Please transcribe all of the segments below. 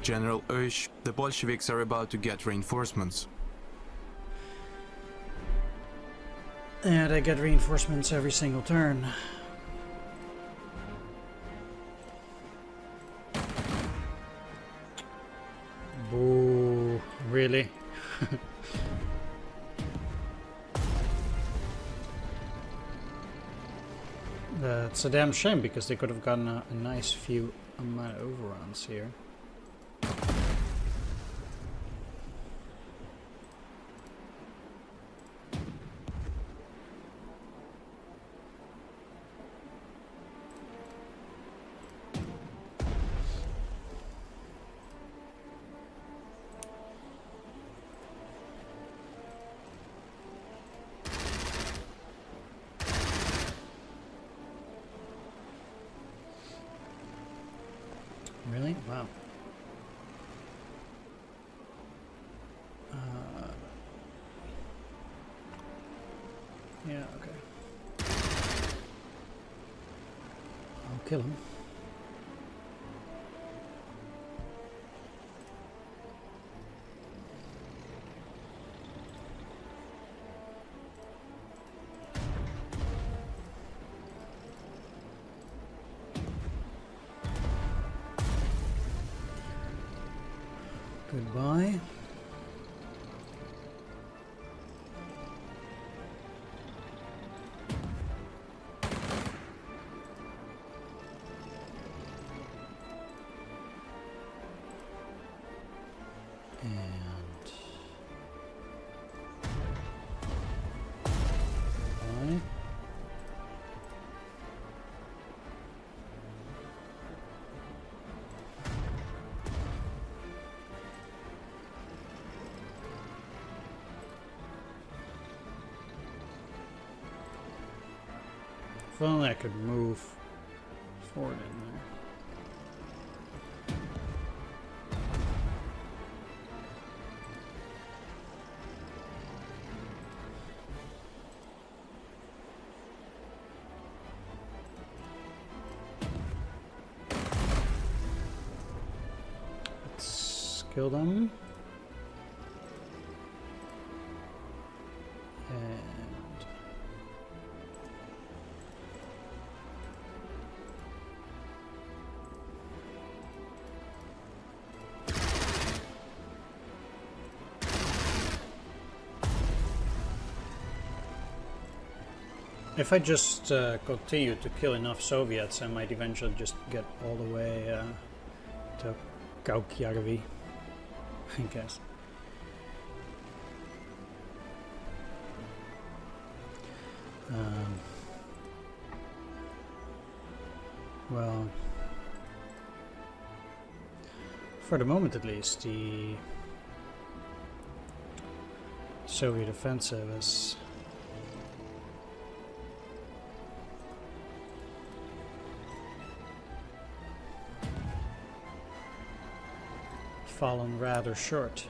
General Oish, the Bolsheviks are about to get reinforcements. Yeah, they get reinforcements every single turn. Boo, really? That's a damn shame, because they could have gotten a nice few amount of overruns here. Really? Wow. Yeah, okay. I'll kill him. Goodbye. If only I could move forward in there. Let's kill them. If I just continue to kill enough Soviets, I might eventually just get all the way to Kaukjärvi, I guess. Well, for the moment at least, the Soviet offensive is fallen rather short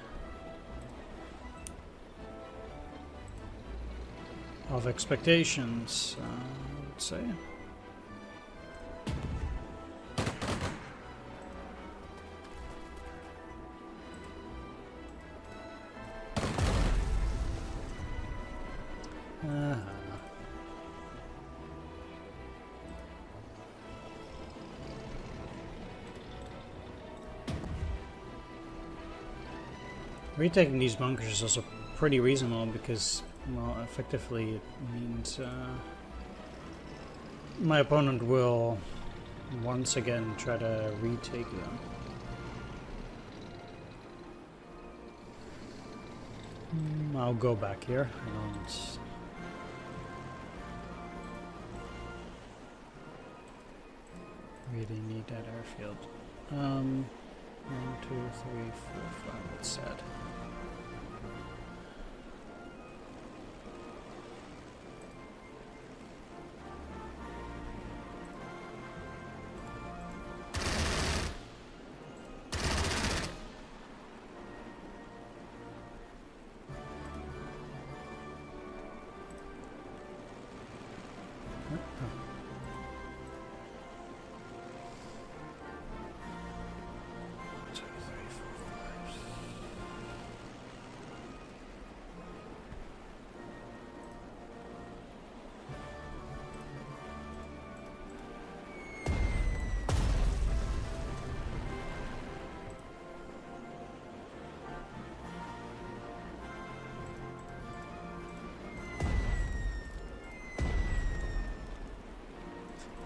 of expectations, I would say. Retaking these bunkers is also pretty reasonable because, well, effectively it means my opponent will once again try to retake them. I'll go back here. I don't really need that airfield. 1, 2, 3, 4, 5. That's sad.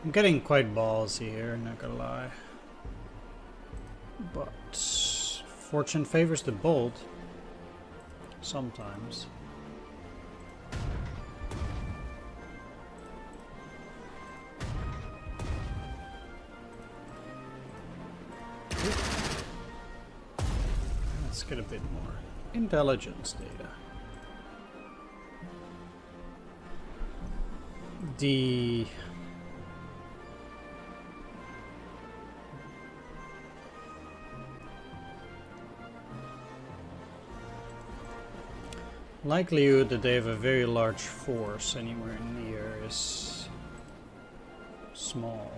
I'm getting quite ballsy here, not gonna lie. But fortune favors the bold. Sometimes. Let's get a bit more intelligence data. The likelihood that they have a very large force anywhere near is small.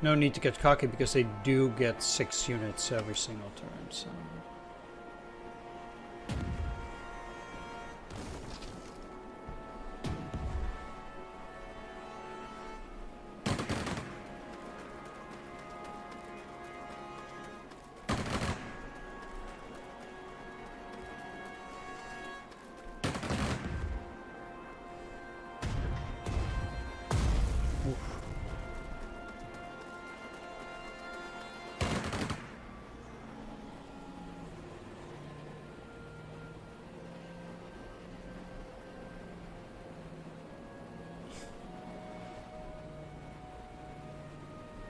No need to get cocky because they do get 6 units every single turn, so.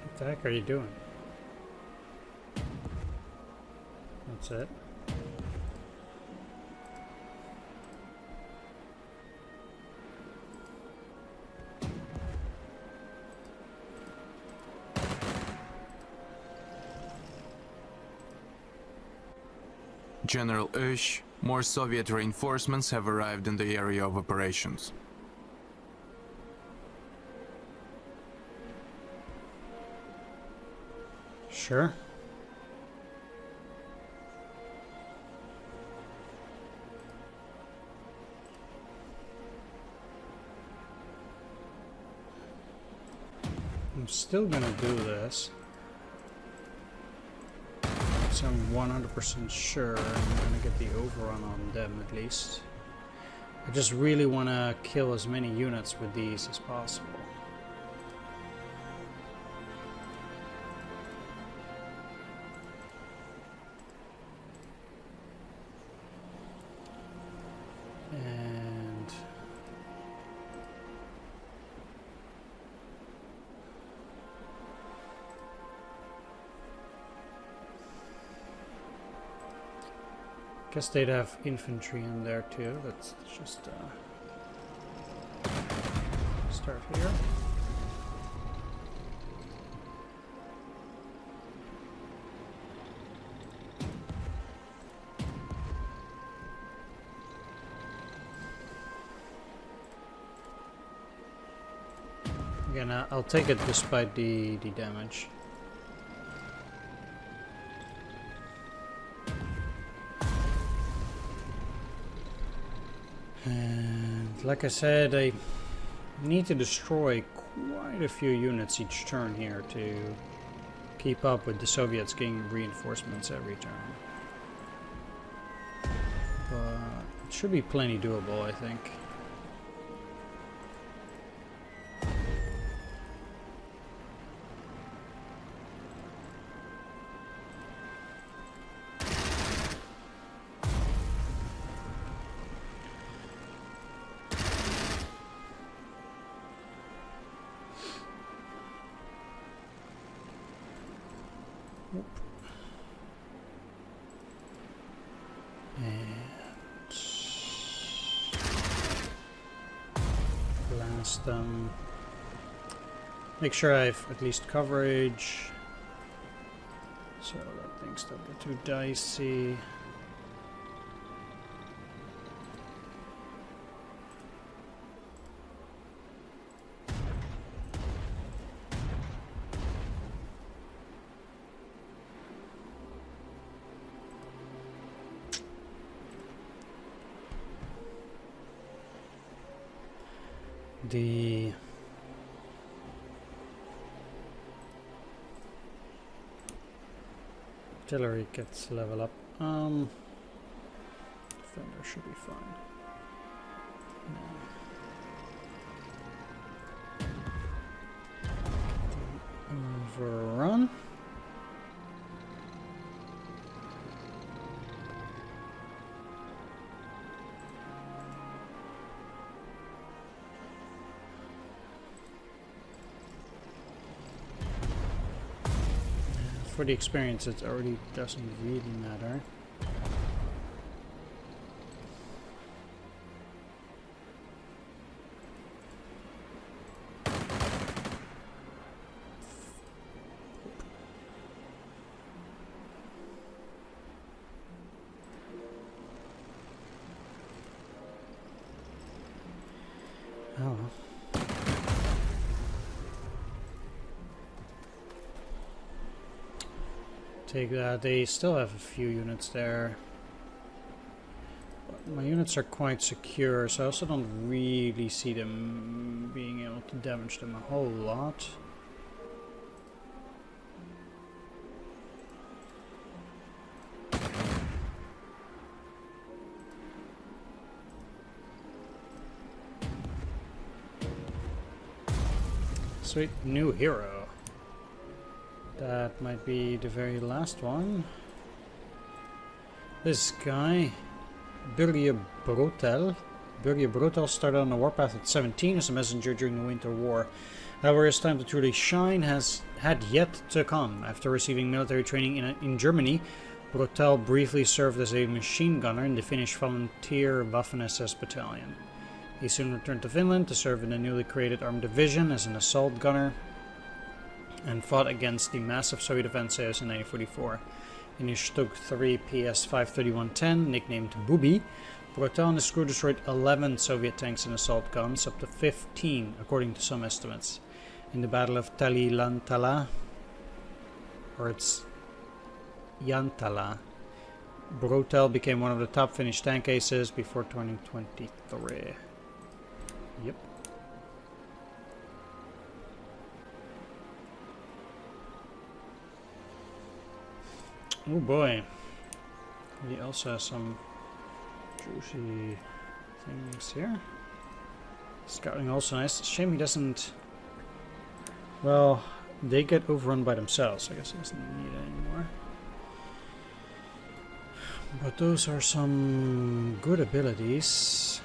What the heck are you doing? That's it. General Ush, more Soviet reinforcements have arrived in the area of operations. Sure. I'm still gonna do this. So I'm 100% sure I'm gonna get the overrun on them at least. I just really want to kill as many units with these as possible. And guess they'd have infantry in there too. Let's just start here. Again, I'll take it despite the damage. And like I said, I need to destroy quite a few units each turn here to keep up with the Soviets getting reinforcements every turn. But it should be plenty doable, I think. Make sure I have at least coverage, so that things don't get too dicey. the artillery gets level up. Defender should be fine. Overrun. For the experience, it already doesn't really matter. Oh well. Take that. They still have a few units there. But my units are quite secure, so I also don't really see them being able to damage them a whole lot. Sweet, new hero. That might be the very last one. This guy, Börje Brotel. Börje Brotel started on the warpath at 17 as a messenger during the Winter War. However, his time to truly shine had yet to come. After receiving military training in Germany, Brotel briefly served as a machine gunner in the Finnish volunteer Waffen-SS battalion. He soon returned to Finland to serve in the newly created armed division as an assault gunner, and fought against the massive Soviet offensives in 1944. In his Stug 3 PS 53110, nicknamed Booby, Brotel and his crew destroyed 11 Soviet tanks and assault guns, up to 15 according to some estimates. In the Battle of Talilantala, or it's Jantala, Brotel became one of the top Finnish tank aces before turning 23. Yep. Oh boy, he also has some juicy things here. Scouting also nice. Shame he doesn't... Well, they get overrun by themselves, so I guess he doesn't need it anymore. But those are some good abilities.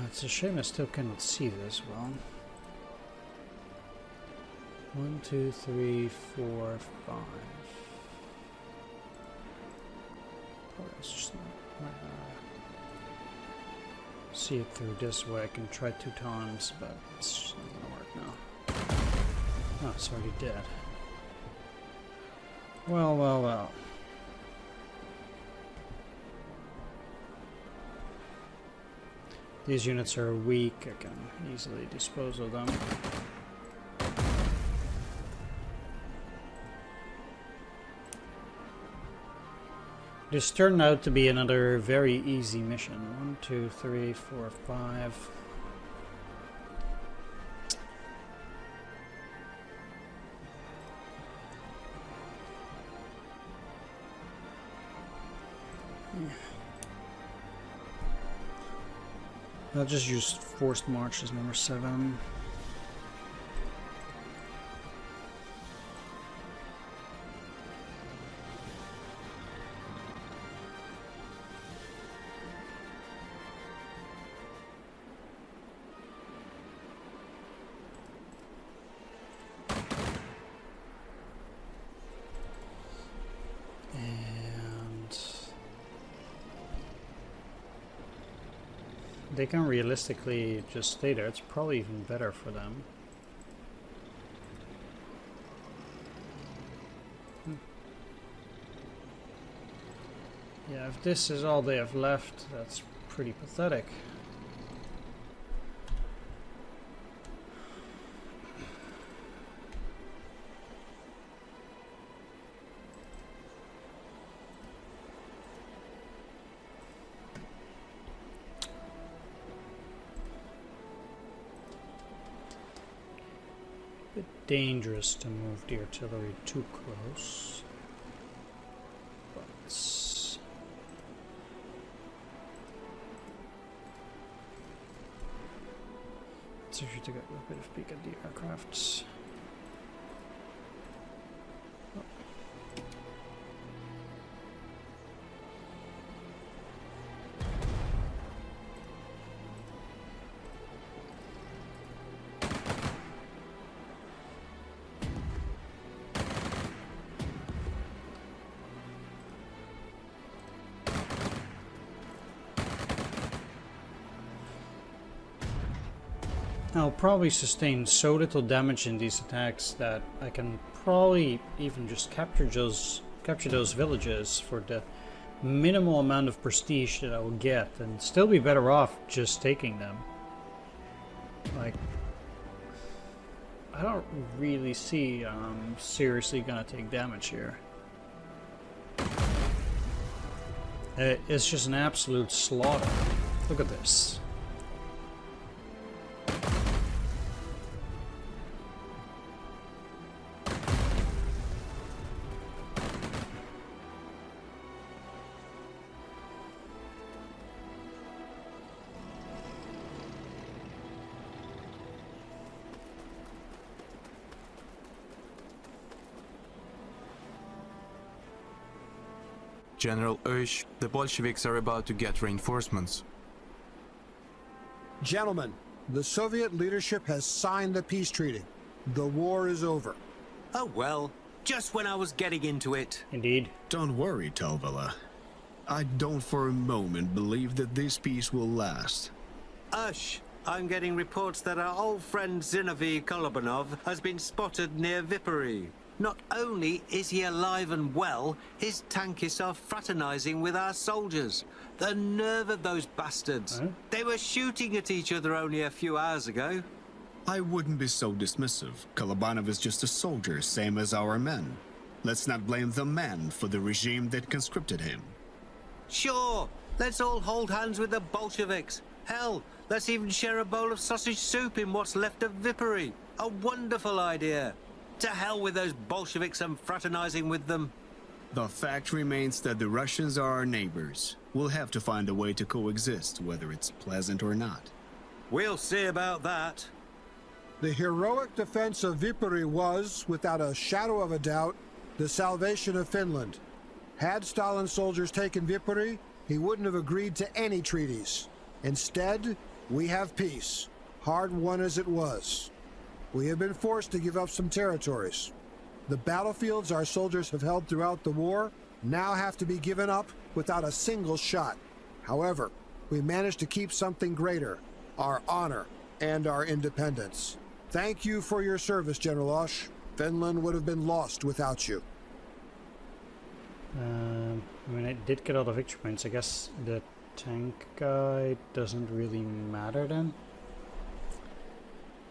It's a shame I still cannot see this well. 1, 2, 3, 4, 5. Probably it's just not see it through this way. I can try 2 times, but it's just not gonna work now. Oh, it's already dead. Well, well, well. These units are weak, I can easily dispose of them. This turned out to be another very easy mission. 1, 2, 3, 4, 5. I'll just use forced march as number 7. They can realistically just stay there. It's probably even better for them. Yeah, if this is all they have left, that's pretty pathetic. Bit dangerous to move the artillery too close. But it's easier to get a bit of peek at the aircrafts. I'll probably sustain so little damage in these attacks that I can probably even just capture those villages for the minimal amount of prestige that I will get, and still be better off just taking them. Like, I don't really see I'm seriously gonna take damage here. It's just an absolute slaughter. Look at this. General Ush, the Bolsheviks are about to get reinforcements. Gentlemen, the Soviet leadership has signed the peace treaty. The war is over. Oh well, just when I was getting into it. Indeed. Don't worry, Tovala. I don't for a moment believe that this peace will last. Ush, I'm getting reports that our old friend Zinovy Kolobanov has been spotted near Viipuri. Not only is he alive and well, his tankists are fraternizing with our soldiers. The nerve of those bastards. Huh? They were shooting at each other only a few hours ago. I wouldn't be so dismissive. Kolobanov is just a soldier, same as our men. Let's not blame the man for the regime that conscripted him. Sure, let's all hold hands with the Bolsheviks. Hell, let's even share a bowl of sausage soup in what's left of Viipuri. A wonderful idea. To hell with those Bolsheviks and fraternizing with them. The fact remains that the Russians are our neighbors. We'll have to find a way to coexist, whether it's pleasant or not. We'll see about that. The heroic defense of Viipuri was, without a shadow of a doubt, the salvation of Finland. Had Stalin's soldiers taken Viipuri, he wouldn't have agreed to any treaties. Instead, we have peace, hard-won as it was. We have been forced to give up some territories. The battlefields our soldiers have held throughout the war now have to be given up without a single shot. However, we managed to keep something greater, our honor and our independence. Thank you for your service, General Osh. Finland would have been lost without you. I mean, I did get all the victory points. I guess the tank guy doesn't really matter then.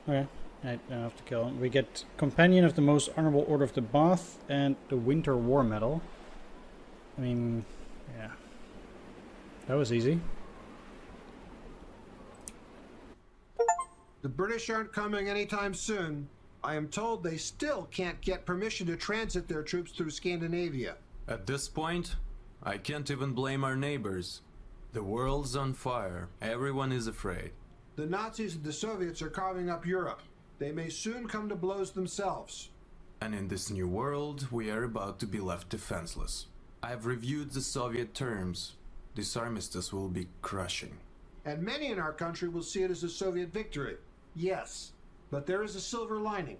Okay. I don't have to kill him. We get Companion of the Most Honorable Order of the Bath and the Winter War Medal. I mean, yeah. That was easy. The British aren't coming anytime soon. I am told they still can't get permission to transit their troops through Scandinavia. At this point, I can't even blame our neighbors. The world's on fire. Everyone is afraid. The Nazis and the Soviets are carving up Europe. They may soon come to blows themselves. And in this new world, we are about to be left defenseless. I've reviewed the Soviet terms. This armistice will be crushing. And many in our country will see it as a Soviet victory. Yes, but there is a silver lining.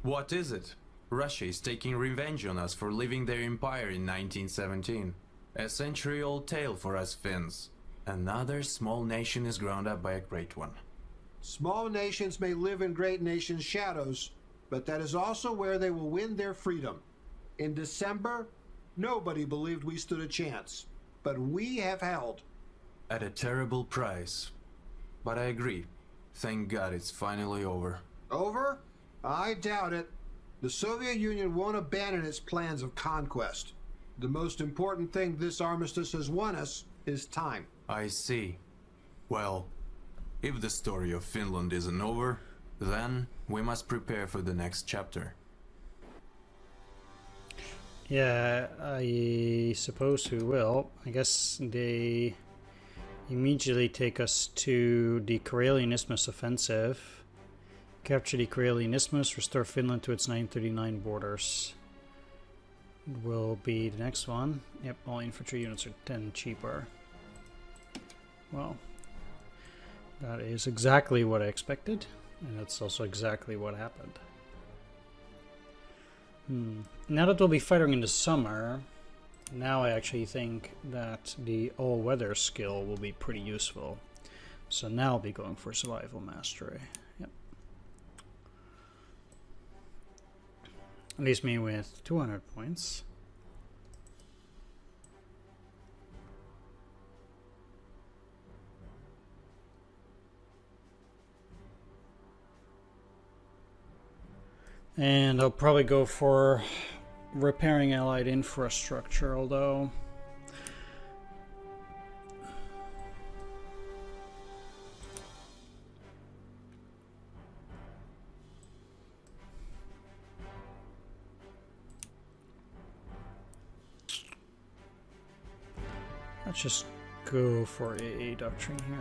What is it? Russia is taking revenge on us for leaving their empire in 1917. A century-old tale for us Finns. Another small nation is ground up by a great one. Small nations may live in great nations' shadows, but that is also where they will win their freedom. In December, nobody believed we stood a chance. but we have held. At a terrible price. But I agree. Thank God it's finally over. Over? I doubt it. The Soviet Union won't abandon its plans of conquest. The most important thing this armistice has won us is time. I see. Well, if the story of Finland isn't over, then we must prepare for the next chapter. Yeah, I suppose we will. I guess they immediately take us to the Karelian Isthmus offensive. Capture the Karelian Isthmus, restore Finland to its 939 borders. Will be the next one. Yep, all infantry units are 10 cheaper. Well, that is exactly what I expected, and that's also exactly what happened. Now that we'll be fighting in the summer, now I actually think that the all-weather skill will be pretty useful. So now I'll be going for survival mastery. Yep. Leaves me with 200 points. And I'll probably go for repairing allied infrastructure, although let's just go for a doctrine here.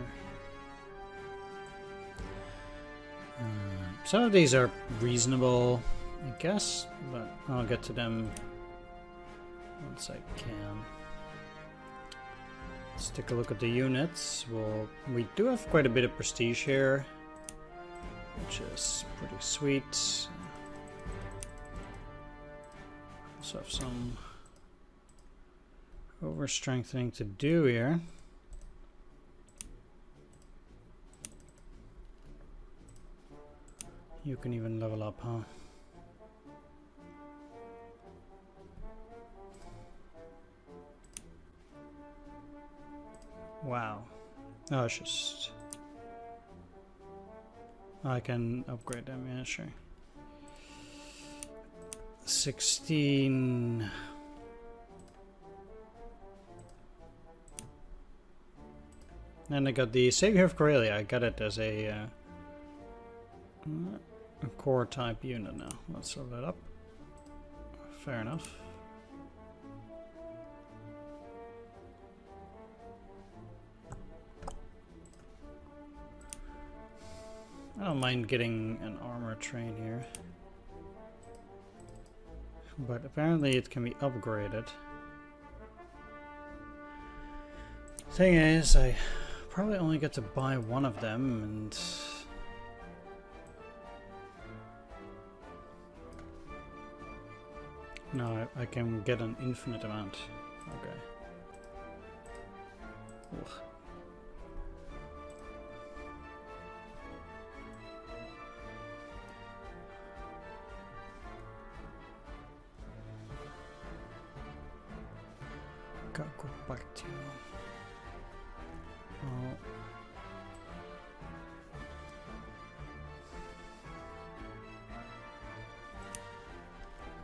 Some of these are reasonable, I guess, but I'll get to them once I can. Let's take a look at the units. Well, we do have quite a bit of prestige here, which is pretty sweet. Also have some over-strengthening to do here. You can even level up, huh? Wow. Oh, it's just... I can upgrade them, yeah, sure. 16... And I got the Savior of Karelia. I got it as a core type unit now. Let's set that up. Fair enough. I don't mind getting an armor train here, but apparently it can be upgraded. Thing is, I probably only get to buy one of them, and no, I can get an infinite amount. Okay. Ugh. Gotta go back to... Oh.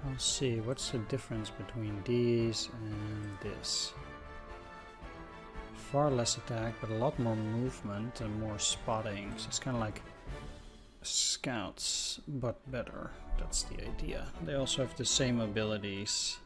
I'll see, what's the difference between these and this? Far less attack, but a lot more movement and more spotting. So it's kind of like scouts, but better. That's the idea. They also have the same abilities.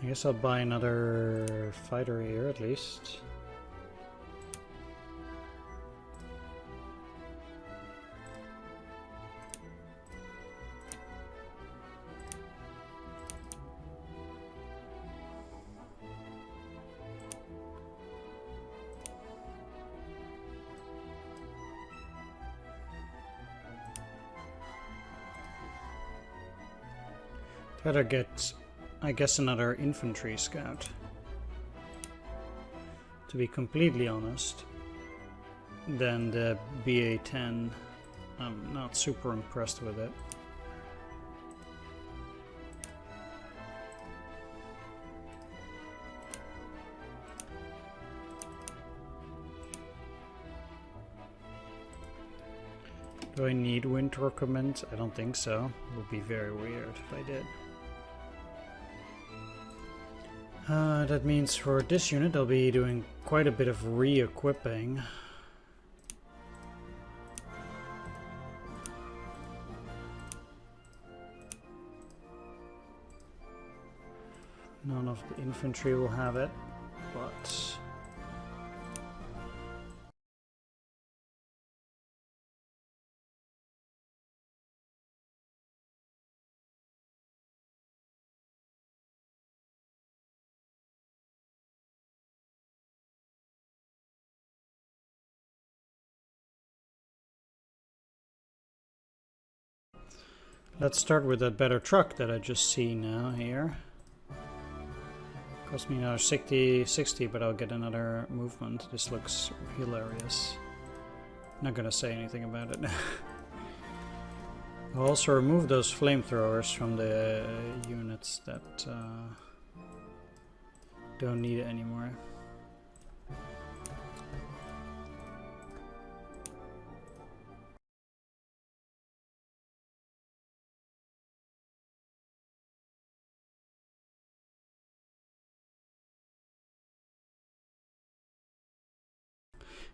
I guess I'll buy another fighter here at least. Better get, I guess, another infantry scout. To be completely honest, than the BA-10. I'm not super impressed with it. Do I need winter equipment? I don't think so. It would be very weird if I did. That means for this unit I'll be doing quite a bit of re-equipping. None of the infantry will have it, but... Let's start with that better truck that I just see now here. Cost me another 60, but I'll get another movement. This looks hilarious. Not gonna say anything about it. I'll also remove those flamethrowers from the units that don't need it anymore.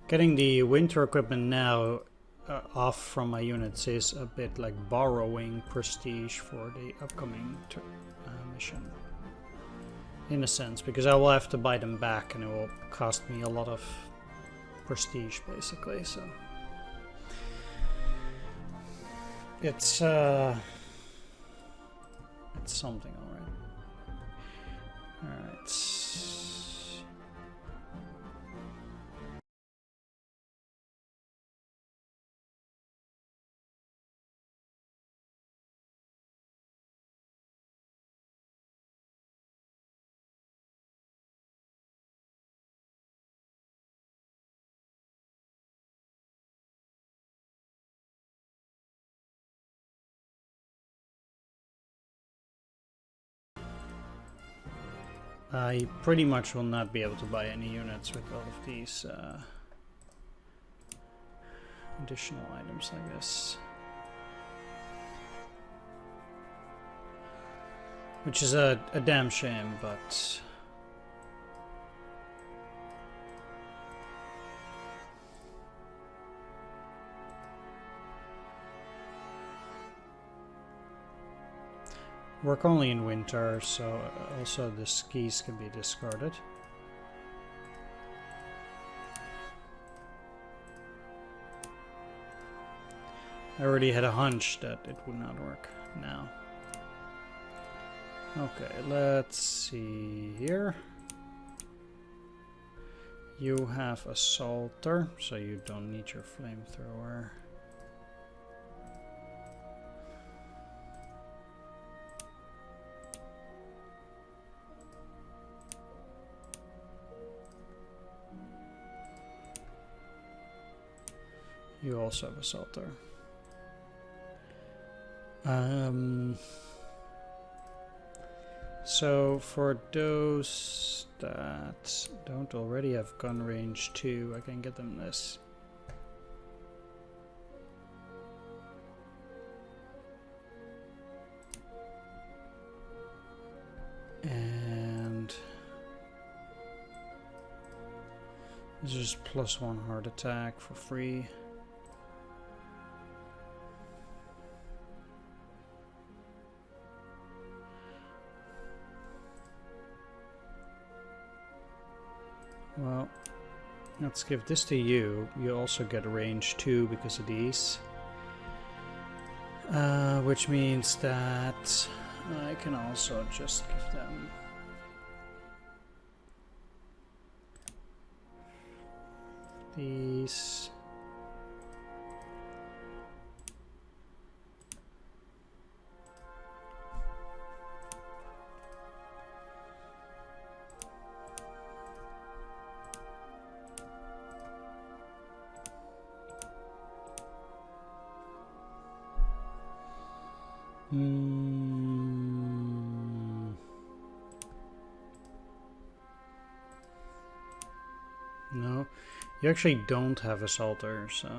Getting the winter equipment now off from my units is a bit like borrowing prestige for the upcoming mission. In a sense, because I will have to buy them back and it will cost me a lot of prestige basically, so... It's something, alright. Alright. I pretty much will not be able to buy any units with all of these additional items like this. Which is a damn shame, but... Work only in winter, so also the skis can be discarded. I already had a hunch that it would not work now. Okay, let's see here. You have assaulter, so you don't need your flamethrower. You also have assaulter. So for those that don't already have gun range 2, I can get them this. And this is +1 heart attack for free. Well, let's give this to you. You also get range 2 because of these. Which means that I can also just give them these. No, you actually don't have a salter, so...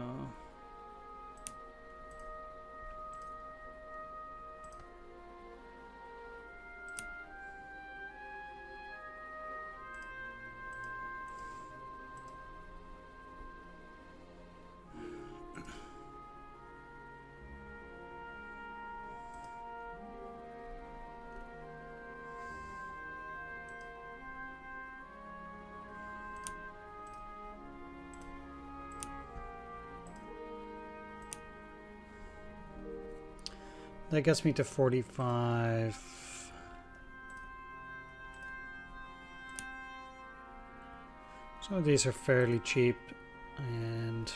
That gets me to 45. Some of these are fairly cheap, and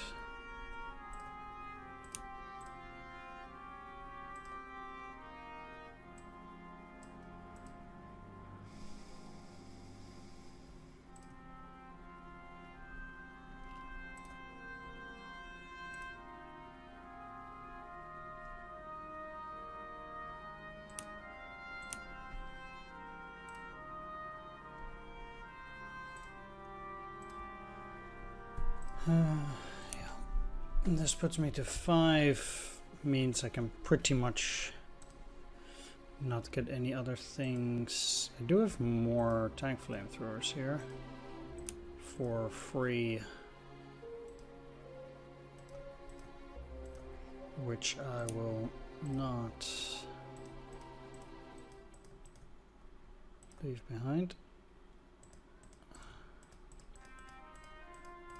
yeah. And this puts me to 5, means I can pretty much not get any other things. I do have more tank flamethrowers here for free, which I will not leave behind.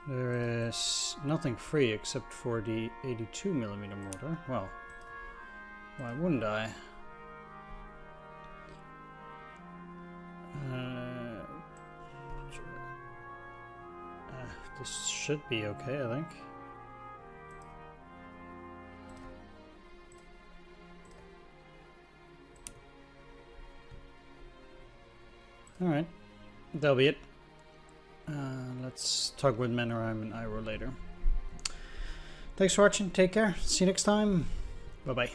There is nothing free except for the 82mm mortar. Well, why wouldn't I? This should be okay, I think. Alright, that'll be it. Let's talk with Menheim and Iro later. Thanks for watching, take care, see you next time, bye bye.